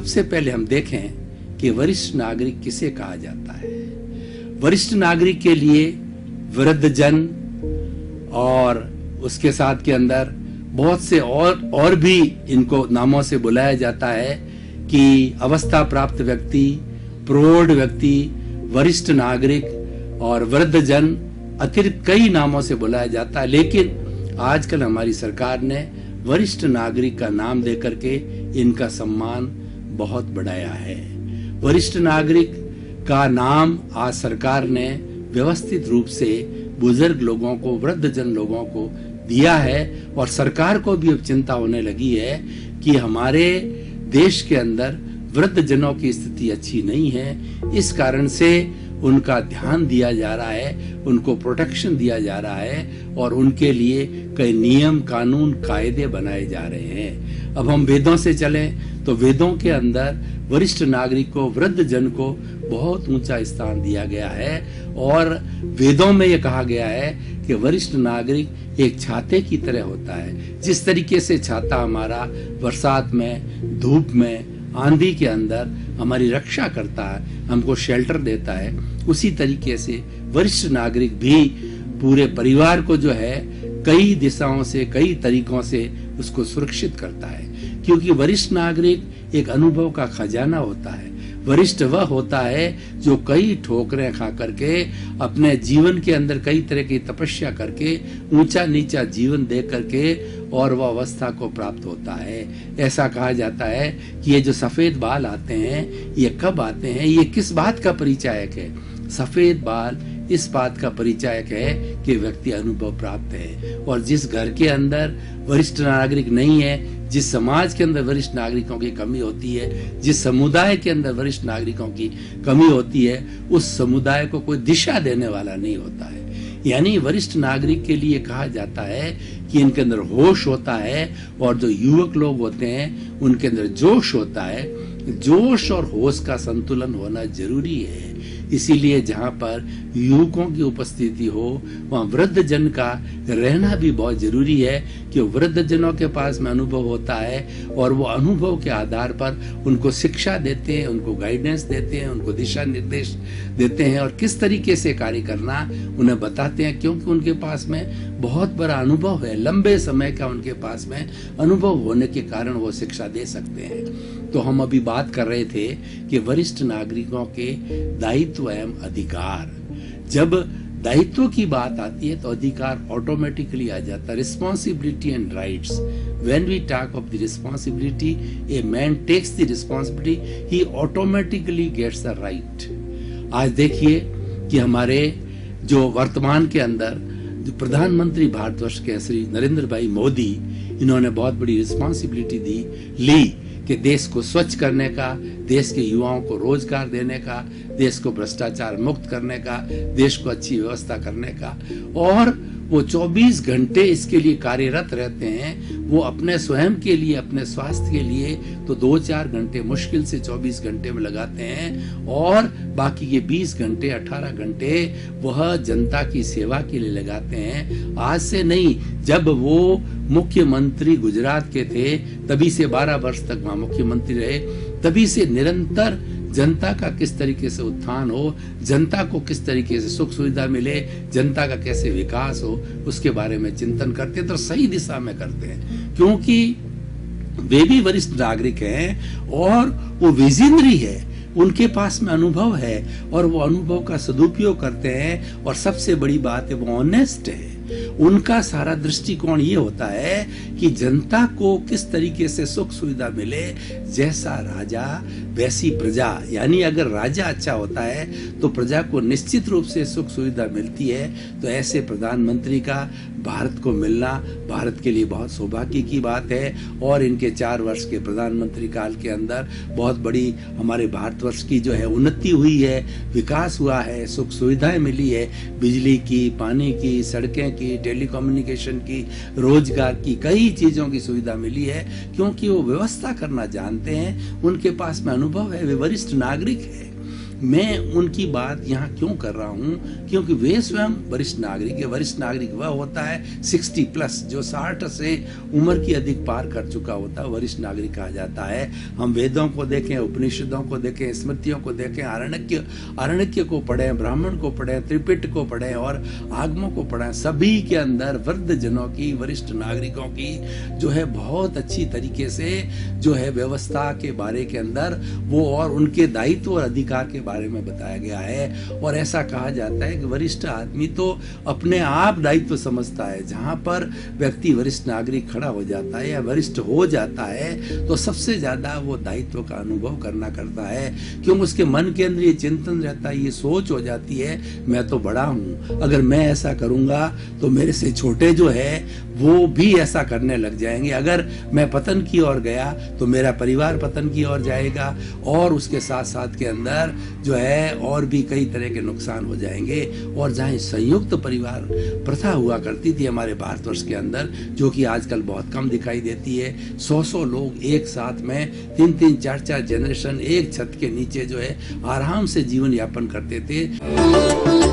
सबसे पहले हम देखें कि वरिष्ठ नागरिक किसे कहा जाता है। वरिष्ठ नागरिक के लिए वृद्धजन और उसके साथ के अंदर बहुत से और भी इनको नामों से बुलाया जाता है कि अवस्था प्राप्त व्यक्ति, प्रौढ़ व्यक्ति, वरिष्ठ नागरिक और वृद्धजन, अतिरिक्त कई नामों से बुलाया जाता है। लेकिन आजकल हमारी सरकार ने वरिष्ठ नागरिक का नाम देकर के इनका सम्मान बहुत बढ़ाया है। वरिष्ठ नागरिक का नाम आज सरकार ने व्यवस्थित रूप से बुजुर्ग लोगों को, वृद्धजन लोगों को दिया है और सरकार को भी अब चिंता होने लगी है कि हमारे देश के अंदर वृद्धजनों की स्थिति अच्छी नहीं है। इस कारण से उनका ध्यान दिया जा रहा है, उनको प्रोटेक्शन दिया जा रहा है और उनके लिए कई नियम, कानून, कायदे बनाए जा रहे हैं। अब हम वेदों से चलें तो वेदों के अंदर वरिष्ठ नागरिक को, वृद्धजन को बहुत ऊंचा स्थान दिया गया है और वेदों में यह कहा गया है कि वरिष्ठ नागरिक एक छाते की तरह होता है। जिस तरीके से छाता हमारा बरसात में, धूप में, आंधी के अंदर हमारी रक्षा करता है, हमको शेल्टर देता है, उसी तरीके से वरिष्ठ नागरिक भी पूरे परिवार को जो है कई दिशाओं से, कई तरीकों से उसको सुरक्षित करता है। क्योंकि वरिष्ठ नागरिक एक अनुभव का खजाना होता है। वरिष्ठ वह होता है जो कई ठोकरें खा करके अपने जीवन के अंदर कई तरह की तपस्या करके ऊंचा नीचा जीवन दे करके और वह अवस्था को प्राप्त होता है। ऐसा कहा जाता है कि ये जो सफेद बाल आते हैं ये कब आते हैं, ये किस बात का परिचायक है। सफेद बाल इस बात का परिचायक है कि व्यक्ति अनुभव प्राप्त है। और जिस घर के अंदर वरिष्ठ नागरिक नहीं है, जिस समाज के अंदर वरिष्ठ नागरिकों की कमी होती है, जिस समुदाय के अंदर वरिष्ठ नागरिकों की कमी होती है, उस समुदाय को कोई दिशा देने वाला नहीं होता है। यानी वरिष्ठ नागरिक के लिए कहा जाता है कि इनके अंदर होश होता है और जो युवक लोग होते हैं उनके अंदर जोश होता है। जोश और होश का संतुलन होना जरूरी है। इसीलिए जहाँ पर युवकों की उपस्थिति हो वहाँ वृद्धजन का रहना भी बहुत जरूरी है कि वृद्धजनों के पास में अनुभव होता है और वो अनुभव के आधार पर उनको शिक्षा देते हैं, उनको गाइडेंस देते हैं, उनको दिशा निर्देश देते हैं और किस तरीके से कार्य करना उन्हें बताते हैं। क्योंकि उनके पास में बहुत बड़ा अनुभव है, लंबे समय का उनके पास में अनुभव होने के कारण वो शिक्षा दे सकते हैं। तो हम अभी बात कर रहे थे कि वरिष्ठ नागरिकों के दायित्व एवं अधिकार। जब दायित्व की बात आती है तो अधिकार ऑटोमेटिकली आ जाता है। Responsibility and rights. When we talk of the responsibility, a man takes the responsibility, he automatically gets the right. आज देखिए कि हमारे जो वर्तमान के अंदर जो प्रधानमंत्री भारतवर्ष के श्री नरेंद्र भाई मोदी, इन्होंने बहुत बड़ी रिस्पॉन्सिबिलिटी ली कि देश को स्वच्छ करने का, देश के युवाओं को रोजगार देने का, देश को भ्रष्टाचार मुक्त करने का, देश को अच्छी व्यवस्था करने का। और वो 24 घंटे इसके लिए कार्यरत रहते हैं। वो अपने स्वयं के लिए, अपने स्वास्थ्य के लिए तो 2-4 घंटे मुश्किल से 24 घंटे में लगाते हैं और बाकी के 20 घंटे, 18 घंटे वह जनता की सेवा के लिए लगाते हैं। आज से नहीं, जब वो मुख्यमंत्री गुजरात के थे तभी से 12 वर्ष तक वहां मुख्यमंत्री रहे, तभी से निरंतर जनता का किस तरीके से उत्थान हो, जनता को किस तरीके से सुख सुविधा मिले, जनता का कैसे विकास हो, उसके बारे में चिंतन करते हैं तो सही दिशा में करते हैं। क्योंकि वे भी वरिष्ठ नागरिक हैं और वो विजनरी है, उनके पास में अनुभव है और वो अनुभव का सदुपयोग करते हैं। और सबसे बड़ी बात है वो ऑनेस्ट है। उनका सारा दृष्टिकोण ये होता है कि जनता को किस तरीके से सुख सुविधा मिले, जैसा राजा वैसी प्रजा। यानी अगर राजा अच्छा होता है तो प्रजा को निश्चित रूप से सुख सुविधा मिलती है। तो ऐसे प्रधानमंत्री का भारत को मिलना भारत के लिए बहुत सौभाग्य की बात है। और इनके 4 वर्ष के प्रधानमंत्री काल के अंदर बहुत बड़ी हमारे भारतवर्ष की जो है उन्नति हुई है, विकास हुआ है, सुख सुविधाएं मिली है, बिजली की, पानी की, सड़कें की, टेलीकम्युनिकेशन की, रोजगार की, कई चीजों की सुविधा मिली है। क्योंकि वो व्यवस्था करना जानते हैं, उनके पास में अनुभव है, वे वरिष्ठ नागरिक है। मैं उनकी बात यहाँ क्यों कर रहा हूँ, क्योंकि वे स्वयं वरिष्ठ नागरिक है। वरिष्ठ नागरिक वह होता है 60 प्लस, जो 60 से उम्र की अधिक पार कर चुका होता है, वरिष्ठ नागरिक कहा जाता है। हम वेदों को देखें, उपनिषदों को देखें, स्मृतियों को देखें, आरण्यक को पढ़ें, ब्राह्मण को पढ़ें, त्रिपिटक को पढ़ें और आगमों को पढ़ें, सभी के अंदर वृद्ध जनों की, वरिष्ठ नागरिकों की जो है बहुत अच्छी तरीके से जो है व्यवस्था के बारे के अंदर वो और उनके दायित्व और अधिकार के बारे में बताया गया है। और ऐसा कहा जाता है कि वरिष्ठ आदमी तो अपने आप दायित्व समझता है। जहां पर व्यक्ति वरिष्ठ नागरिक खड़ा हो जाता है या वरिष्ठ हो जाता है तो सबसे ज्यादा वो दायित्व का अनुभव करता है, क्योंकि उसके मन के अंदर ये चिंतन रहता है, ये सोच हो जाती है मैं तो बड़ा हूं, अगर मैं ऐसा करूंगा तो मेरे से छोटे जो है वो भी ऐसा करने लग जाएंगे, अगर मैं पतन की ओर गया तो मेरा परिवार पतन की ओर जाएगा और उसके साथ साथ के अंदर जो है और भी कई तरह के नुकसान हो जाएंगे। और जहाँ संयुक्त परिवार प्रथा हुआ करती थी हमारे भारतवर्ष के अंदर, जो कि आजकल बहुत कम दिखाई देती है, 100 लोग एक साथ में 3-3, 4-4 जनरेशन एक छत के नीचे जो है आराम से जीवन यापन करते थे।